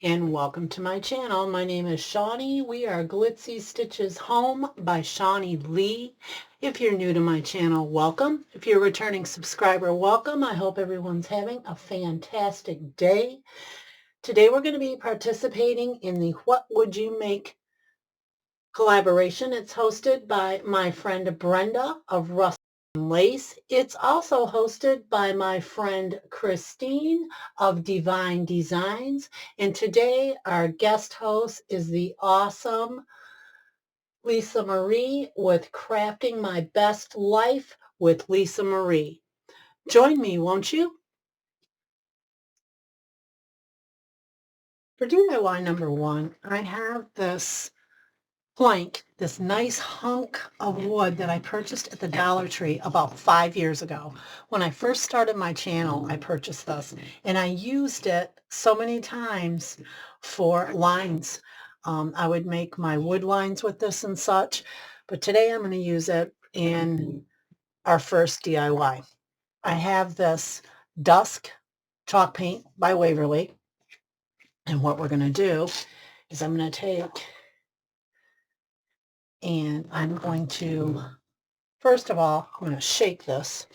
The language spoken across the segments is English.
And welcome to my channel. My name is Shawnee. We are Glitzy Stitches Home by Shawnee Lee. If you're new to my channel, welcome. If you're a returning subscriber, welcome. I hope everyone's having a fantastic day. Today we're going to be participating in the What Would You Make collaboration. It's hosted by my friend Brenda of Rust Lace. It's also hosted by my friend Christine of Divine Designs. And today our guest host is the awesome Lisa Marie with Crafting My Best Life with Lisa Marie. Join me, won't you? For DIY number one, I have this plank, this nice hunk of wood that I purchased at the Dollar Tree about 5 years ago. When I first started my channel, I purchased this and I used it so many times for lines. I would make my wood lines with this and such, but today I'm going to use it in our first DIY. I have this Dusk chalk paint by Waverly, and what we're going to do is I'm going to take and I'm going to, first of all, I'm going to shake this.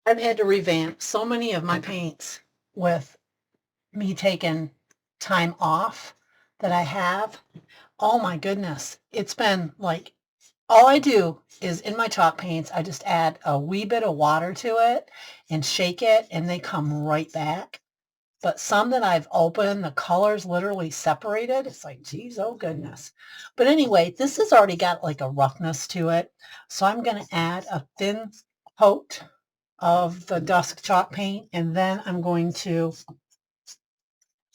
I've had to revamp so many of my paints with me taking time off that I have. Oh my goodness. It's been like, all I do is in my chalk paints, I just add a wee bit of water to it and shake it and they come right back. But some that I've opened, the colors literally separated. It's like, geez, oh goodness. But anyway, this has already got like a roughness to it. So I'm going to add a thin coat of the Dusk chalk paint, and then I'm going to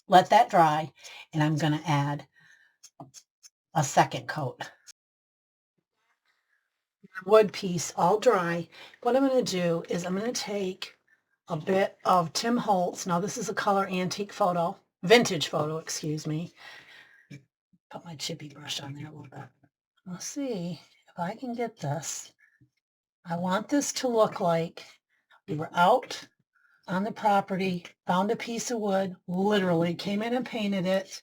let that dry, and I'm going to add a second coat. Wood piece all dry. What I'm going to do is I'm going to take a bit of Tim Holtz. Now this is a color antique photo, vintage photo, excuse me. Put my chippy brush on there a little bit. Let's see if I can get this. I want this to look like we were out on the property, found a piece of wood, literally came in and painted it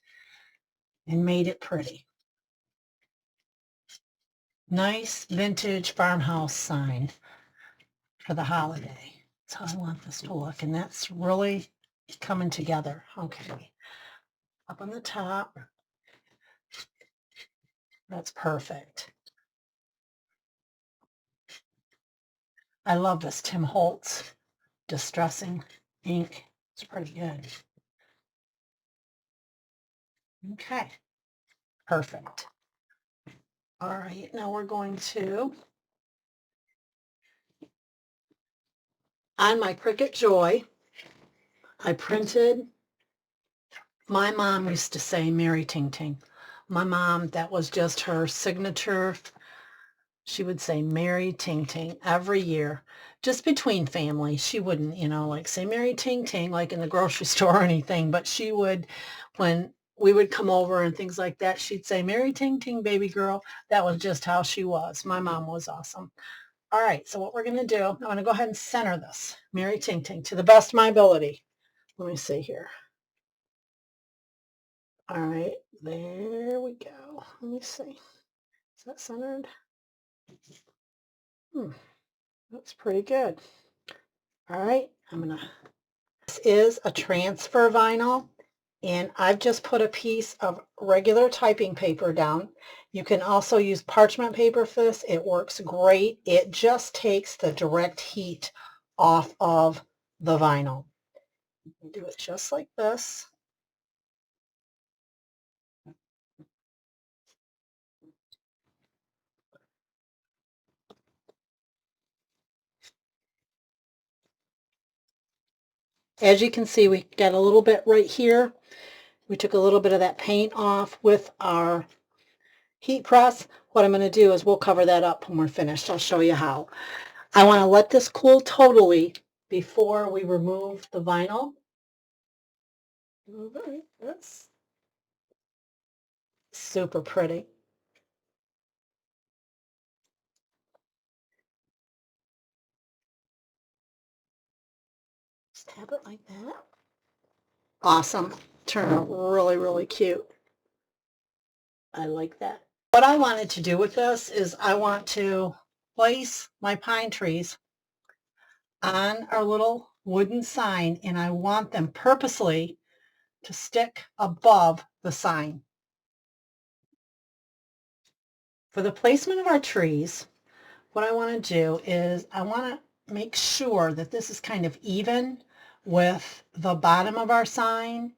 and made it pretty. Nice vintage farmhouse sign for the holiday. That's how I want this to look, and that's really coming together. Okay, up on the top. That's perfect. I love this Tim Holtz Distressing ink. It's pretty good. Okay, perfect. All right, now we're going to, on my Cricut Joy, I printed, my mom used to say Mary Ting Ting. My mom, that was just her signature. She would say Mary Ting Ting every year, just between family. She wouldn't, like say Mary Ting Ting like in the grocery store or anything, but she would, when we would come over and things like that, she'd say Mary Ting Ting, baby girl. That was just how she was. My mom was awesome. All right, so what we're going to do, I'm going to go ahead and center this Mary Ting Ting to the best of my ability. Let me see here. All right, there we go. Let me see. Is that centered? That's pretty good. All right, this is a transfer vinyl, and I've just put a piece of regular typing paper down. You can also use parchment paper for this. It works great. It just takes the direct heat off of the vinyl. You do it just like this. As you can see, we got a little bit right here. We took a little bit of that paint off with our heat press. What I'm going to do is we'll cover that up when we're finished. I'll show you how. I want to let this cool totally before we remove the vinyl. That's super pretty. Just tap it like that. Awesome. Turned out really, really cute. I like that. What I wanted to do with this is I want to place my pine trees on our little wooden sign, and I want them purposely to stick above the sign. For the placement of our trees, what I want to do is I want to make sure that this is kind of even with the bottom of our sign,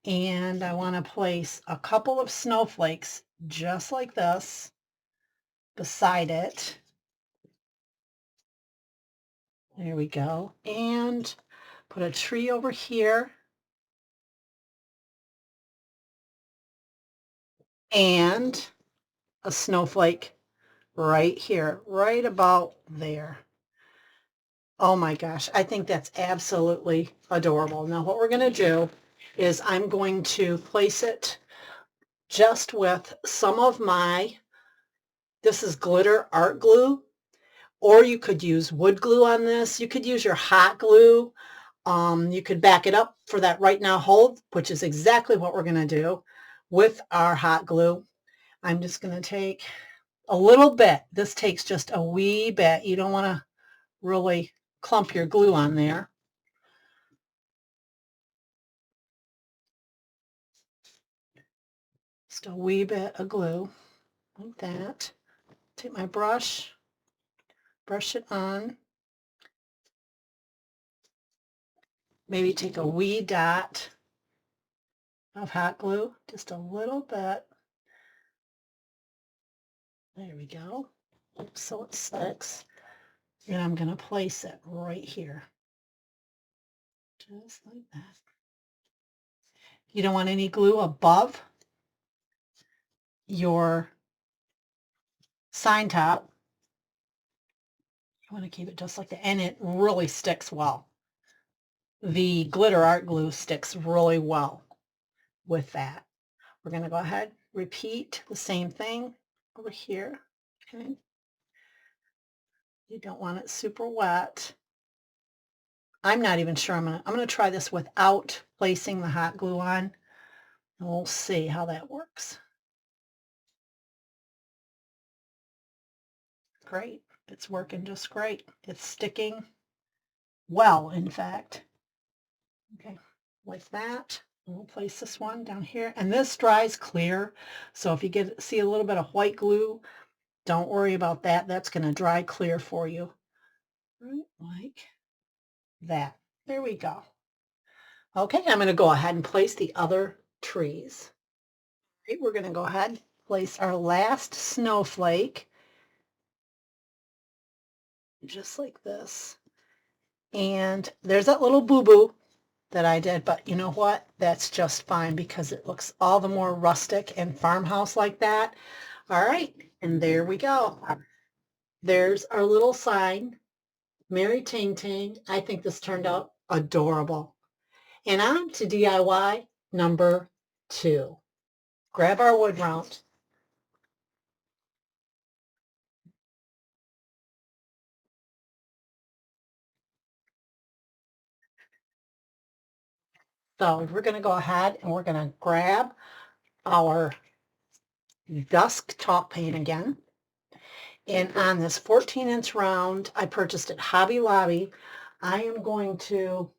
and I want to place a couple of snowflakes just like this beside it. There we go. And put a tree over here. And a snowflake right here, right about there. Oh my gosh, I think that's absolutely adorable. Now what we're going to do is I'm going to place it just with some of my, this is glitter art glue, or you could use wood glue on this. You could use your hot glue. You could back it up for that right now hold, which is exactly what we're going to do with our hot glue. I'm just going to take a little bit. This takes just a wee bit. You don't want to really clump your glue on there. Just a wee bit of glue like that. Take my brush, brush it on. Maybe take a wee dot of hot glue, just a little bit. There we go. So it sticks. And I'm going to place it right here. Just like that. You don't want any glue above your sign top. You want to keep it just like that. And it really sticks well. The glitter art glue sticks really well with that. We're going to go ahead, repeat the same thing over here. Okay. You don't want it super wet. I'm not even sure. I'm going to try this without placing the hot glue on, and we'll see how that works. Great. It's working just great. It's sticking well, in fact. Okay, like that. We'll place this one down here, and this dries clear. So if you see a little bit of white glue, don't worry about that. That's going to dry clear for you. Right, like that. There we go. Okay, I'm going to go ahead and place the other trees. Right, we're going to go ahead and place our last snowflake just like this. And there's that little boo-boo that I did, but you know what? That's just fine because it looks all the more rustic and farmhouse like that. All right, and there we go. There's our little sign, Mary Ting Ting. I think this turned out adorable. And on to DIY number 2. Grab our wood round. So we're going to go ahead and we're going to grab our dusk chalk paint again. And on this 14-inch round, I purchased at Hobby Lobby, I am going to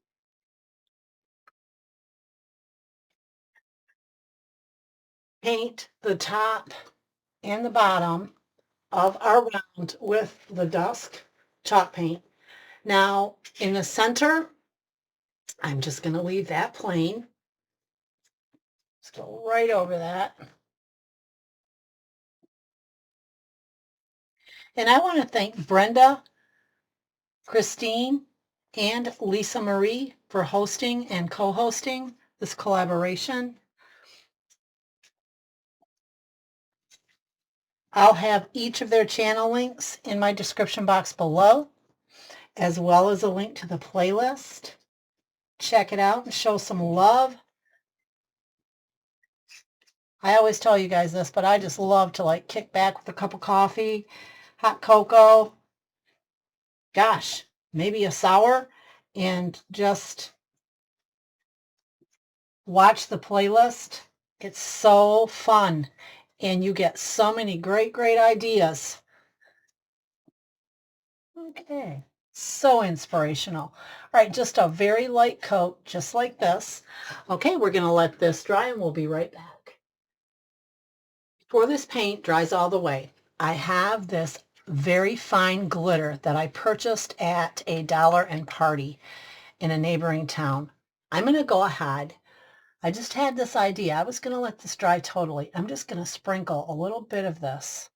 paint the top and the bottom of our round with the dusk chalk paint. Now, in the center, I'm just going to leave that plain. Just go right over that. And I want to thank Brenda, Christine, and Lisa Marie for hosting and co-hosting this collaboration. I'll have each of their channel links in my description box below, as well as a link to the playlist. Check it out and show some love. I always tell you guys this, but I just love to like kick back with a cup of coffee, hot cocoa, gosh, maybe a sour, and just watch the playlist. It's so fun, and you get so many great ideas. Okay, so inspirational. All right, just a very light coat, just like this. Okay, we're going to let this dry, and we'll be right back. Before this paint dries all the way, I have this very fine glitter that I purchased at a Dollar and Party in a neighboring town. I'm going to go ahead. I just had this idea. I was going to let this dry totally. I'm just going to sprinkle a little bit of this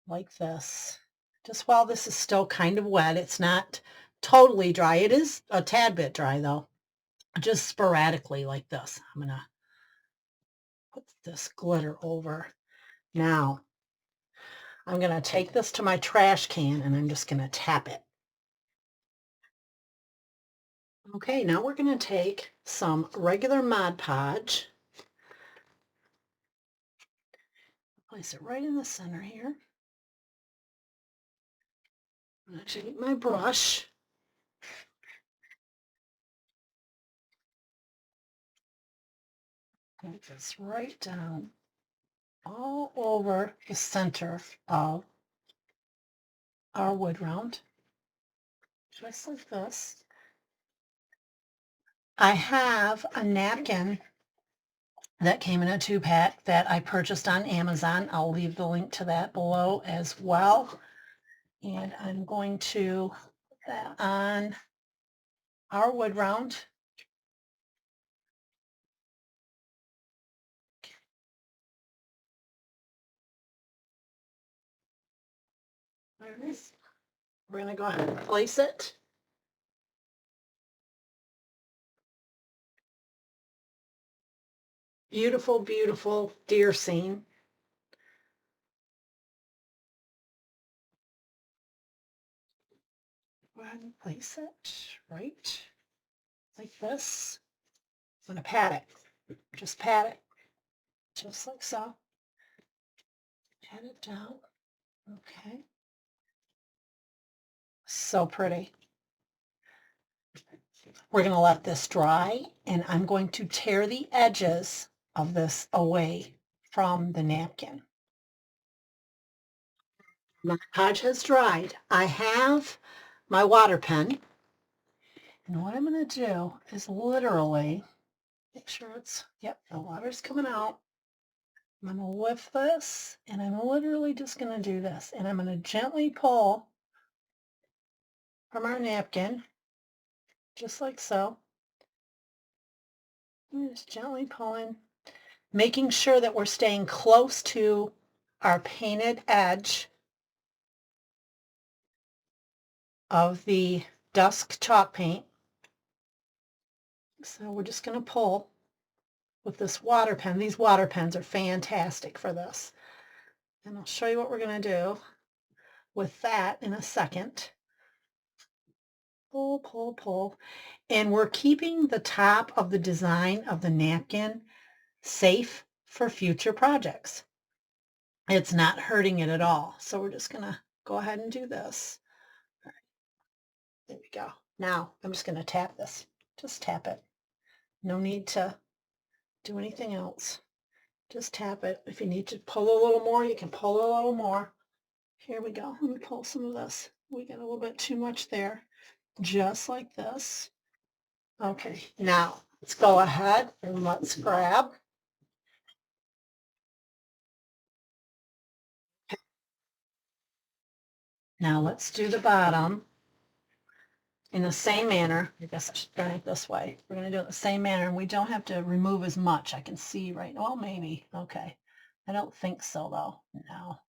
like this. Just while this is still kind of wet. It's not totally dry. It is a tad bit dry though. Just sporadically like this. I'm going to put this glitter over. Now, I'm going to take this to my trash can and I'm just going to tap it. Okay, now we're going to take some regular Mod Podge. Place it right in the center here. I'm going to take my brush. Put this right down all over the center of our wood round, just like this. I have a napkin that came in a 2-pack that I purchased on Amazon. I'll leave the link to that below as well. And I'm going to put that on our wood round. There it is. We're going to go ahead and place it. Beautiful, beautiful deer scene. Go ahead and place it right like this. I'm going to pat it. Just pat it. Just like so. Pat it down. Okay. So pretty. We're going to let this dry, and I'm going to tear the edges of this away from the napkin. My podge has dried. I have my water pen, and what I'm going to do is literally make sure it's, yep, the water's coming out. I'm going to lift this, and I'm literally just going to do this, and I'm going to gently pull from our napkin, just like so. I'm just gently pulling, making sure that we're staying close to our painted edge of the dusk chalk paint. So we're just going to pull with this water pen. These water pens are fantastic for this. And I'll show you what we're going to do with that in a second. Pull, pull, pull. And we're keeping the top of the design of the napkin safe for future projects. It's not hurting it at all. So we're just going to go ahead and do this. All right. There we go. Now I'm just going to tap this. Just tap it. No need to do anything else. Just tap it. If you need to pull a little more, you can pull a little more. Here we go. Let me pull some of this. We got a little bit too much there. Just like this. Okay, now let's go ahead and let's grab. Now let's do the bottom in the same manner. I guess I should turn it this way. We're going to do it the same manner, and we don't have to remove as much. I can see right now. Well, maybe. Okay. I don't think so, though. No.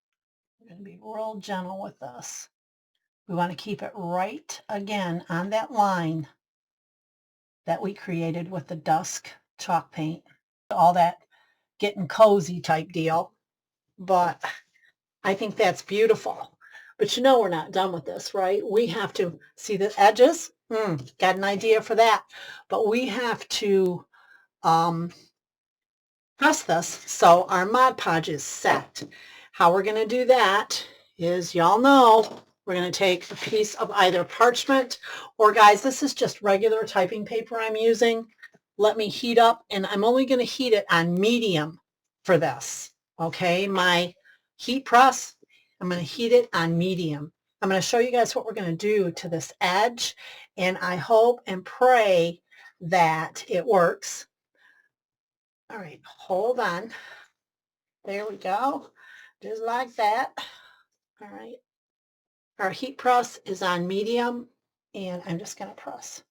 We're going to be real gentle with this. We want to keep it right, again, on that line that we created with the dusk chalk paint. All that getting cozy type deal. But I think that's beautiful. But you know we're not done with this, right? We have to see the edges. Got an idea for that. But we have to press this so our Mod Podge is set. How we're going to do that is, y'all know, We're going to take a piece of either parchment or, guys, this is just regular typing paper I'm using. Let me heat up, and I'm only going to heat it on medium for this. Okay, my heat press, I'm going to heat it on medium. I'm going to show you guys what we're going to do to this edge, and I hope and pray that it works. All right, hold on. There we go, just like that. All right, our heat press is on medium, and I'm just going to press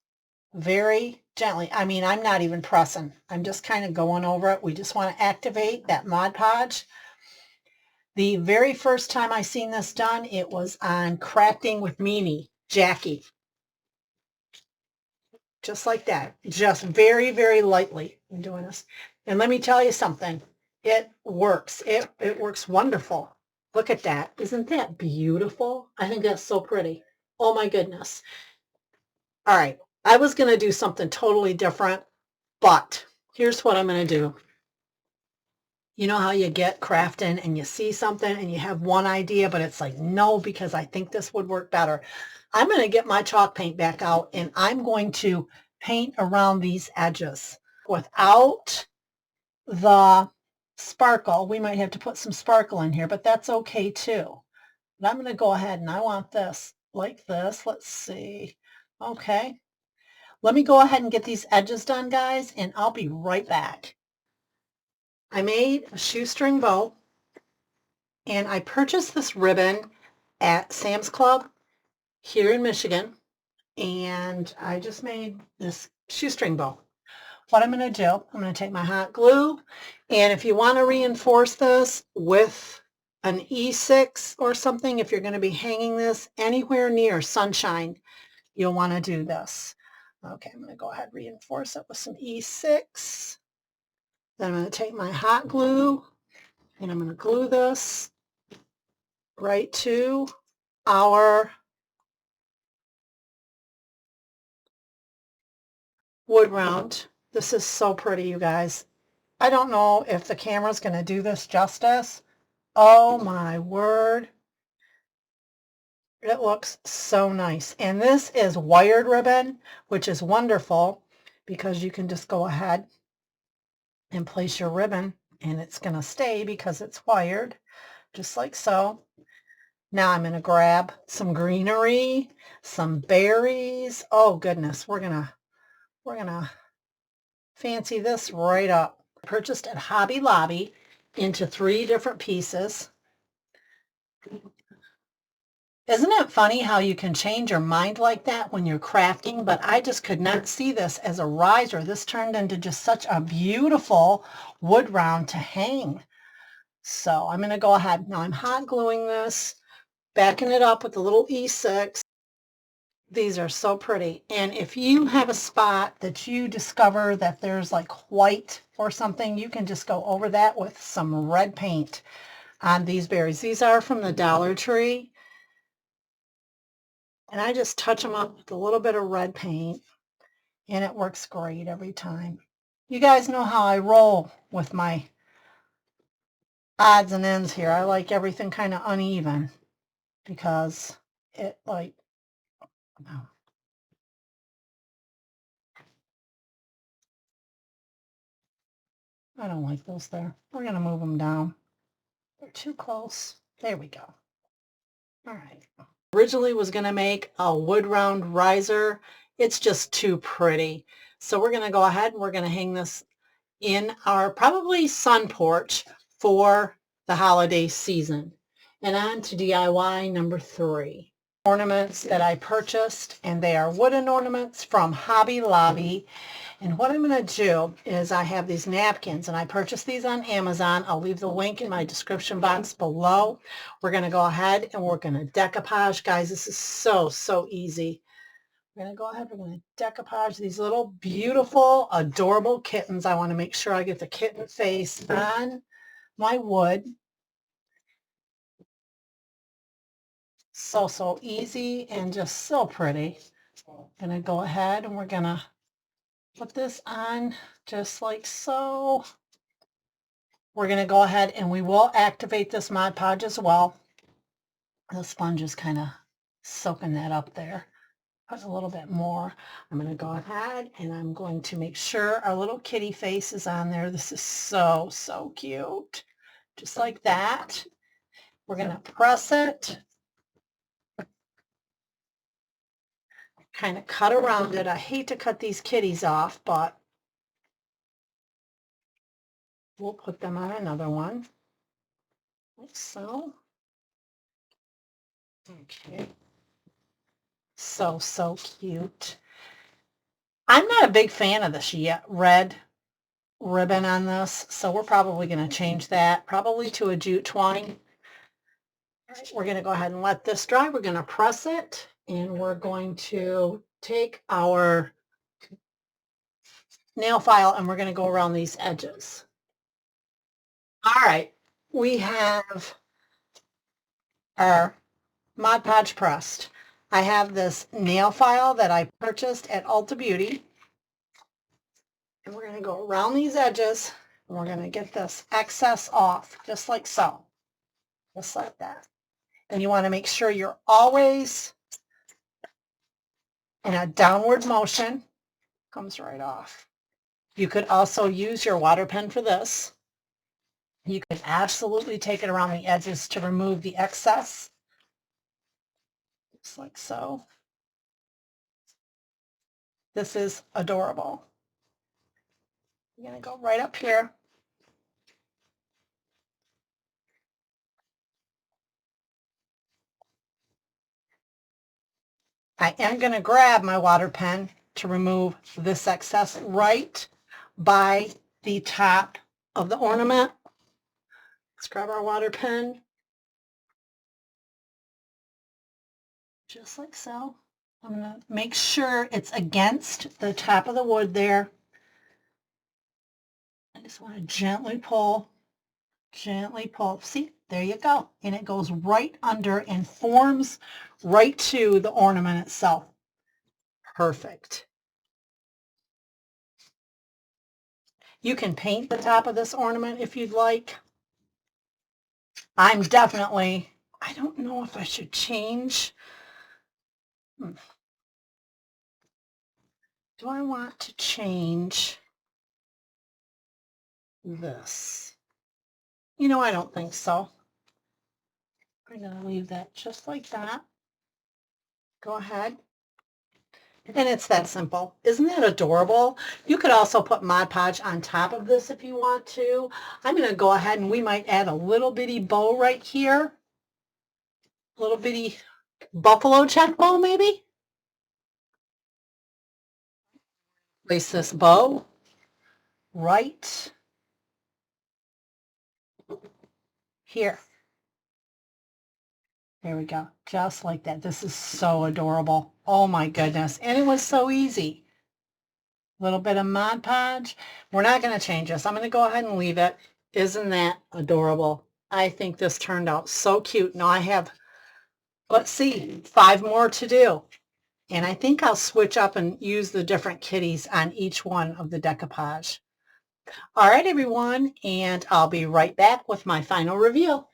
very gently. I mean, I'm not even pressing. I'm just kind of going over it. We just want to activate that Mod Podge. The very first time I seen this done, it was on Crafting with Mimi, Jackie. Just like that. Just very, very lightly. I'm doing this. And let me tell you something. It works. It works wonderful. Look at that. Isn't that beautiful? I think that's so pretty. Oh my goodness. All right. I was going to do something totally different, but here's what I'm going to do. You know how you get crafting and you see something and you have one idea, but it's like, no, because I think this would work better. I'm going to get my chalk paint back out, and I'm going to paint around these edges without the sparkle. We might have to put some sparkle in here, but that's okay too. But I'm going to go ahead, and I want this like this. Let's see. Okay. Let me go ahead and get these edges done, guys, and I'll be right back. I made a shoestring bow, and I purchased this ribbon at Sam's Club here in Michigan, and I just made this shoestring bow. What I'm going to do, I'm going to take my hot glue, and if you want to reinforce this with an E6 or something, if you're going to be hanging this anywhere near sunshine, you'll want to do this. Okay, I'm going to go ahead and reinforce it with some E6. Then I'm going to take my hot glue, and I'm going to glue this right to our wood round. This is so pretty, you guys. I don't know if the camera's going to do this justice. Oh my word. It looks so nice. And this is wired ribbon, which is wonderful because you can just go ahead and place your ribbon and it's going to stay because it's wired, just like so. Now I'm going to grab some greenery, some berries. Oh goodness, we're going to fancy this right up. Purchased at Hobby Lobby into 3 different pieces. Isn't it funny how you can change your mind like that when you're crafting? But I just could not see this as a riser. This turned into just such a beautiful wood round to hang. So I'm going to go ahead. Now I'm hot gluing this, backing it up with a little E6. These are so pretty. And if you have a spot that you discover that there's like white or something, you can just go over that with some red paint on these berries. These are from the Dollar Tree. And I just touch them up with a little bit of red paint, and it works great every time. You guys know how I roll with my odds and ends here. I like everything kind of uneven because it like, no. I don't like those there. We're going to move them down. They're too close. There we go. All right. Originally was going to make a wood round riser. It's just too pretty. So we're going to go ahead and we're going to hang this in our probably sun porch for the holiday season. And on to DIY number 3. Ornaments that I purchased, and they are wooden ornaments from Hobby Lobby. And what I'm going to do is I have these napkins, and I purchased these on Amazon. I'll leave the link in my description box below. We're going to go ahead and we're going to decoupage. Guys, this is so, so easy. We're going to go ahead, we're going to decoupage these little beautiful, adorable kittens. I want to make sure I get the kitten face on my wood. So, so easy and just so pretty. I'm going to go ahead and we're going to put this on just like so. We're going to go ahead and we will activate this Mod Podge as well. The sponge is kind of soaking that up there. Put a little bit more. I'm going to go ahead and I'm going to make sure our little kitty face is on there. This is so, so cute. Just like that. We're going to press it. Kind of cut around it. I hate to cut these kitties off, but we'll put them on another one. Like so. Okay. So, so cute. I'm not a big fan of this yet red ribbon on this, so we're probably going to change that, probably to a jute twine. Right, we're going to go ahead and let this dry. We're going to press it, and we're going to take our nail file and we're going to go around these edges. All right, we have our Mod Podge pressed. I have this nail file that I purchased at Ulta Beauty. And we're going to go around these edges and we're going to get this excess off just like so. Just like that. And you want to make sure you're always in a downward motion. Comes right off. You could also use your water pen for this. You can absolutely take it around the edges to remove the excess. Just like so. This is adorable. I'm going to go right up here. I am going to grab my water pen to remove this excess right by the top of the ornament. Let's grab our water pen. Just like so. I'm going to make sure it's against the top of the wood there. I just want to gently pull. See, there you go. And it goes right under and forms right to the ornament itself. Perfect. You can paint the top of this ornament if you'd like. I don't know if I should change. Do I want to change this? You know, I don't think so. I'm going to leave that just like that. Go ahead. And it's that simple. Isn't that adorable? You could also put Mod Podge on top of this if you want to. I'm going to go ahead and we might add a little bitty bow right here. A little bitty buffalo check bow maybe. Place this bow right here. There we go. Just like that. This is so adorable. Oh my goodness. And it was so easy. A little bit of Mod Podge. We're not going to change this. I'm going to go ahead and leave it. Isn't that adorable? I think this turned out so cute. Now I have, let's see, 5 more to do. And I think I'll switch up and use the different kitties on each one of the decoupage. All right, everyone. And I'll be right back with my final review.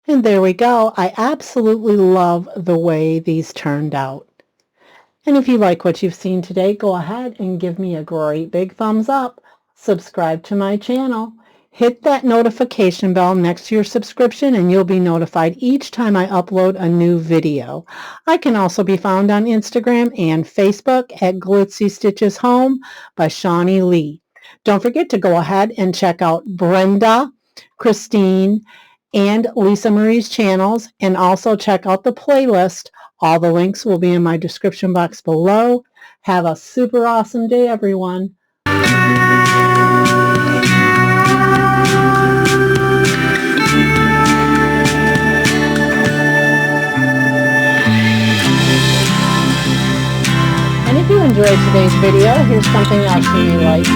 And there we go. I absolutely love the way these turned out. And if you like what you've seen today, go ahead and give me a great big thumbs up. Subscribe to my channel. Hit that notification bell next to your subscription and you'll be notified each time I upload a new video. I can also be found on Instagram and Facebook at Glitzy Stitches Home by Shawnee Lee. Don't forget to go ahead and check out Brenda, Christine, and Lisa Marie's channels, and also check out the playlist. All the links will be in my description box below. Have a super awesome day, everyone. And if you enjoyed today's video, here's something else you like.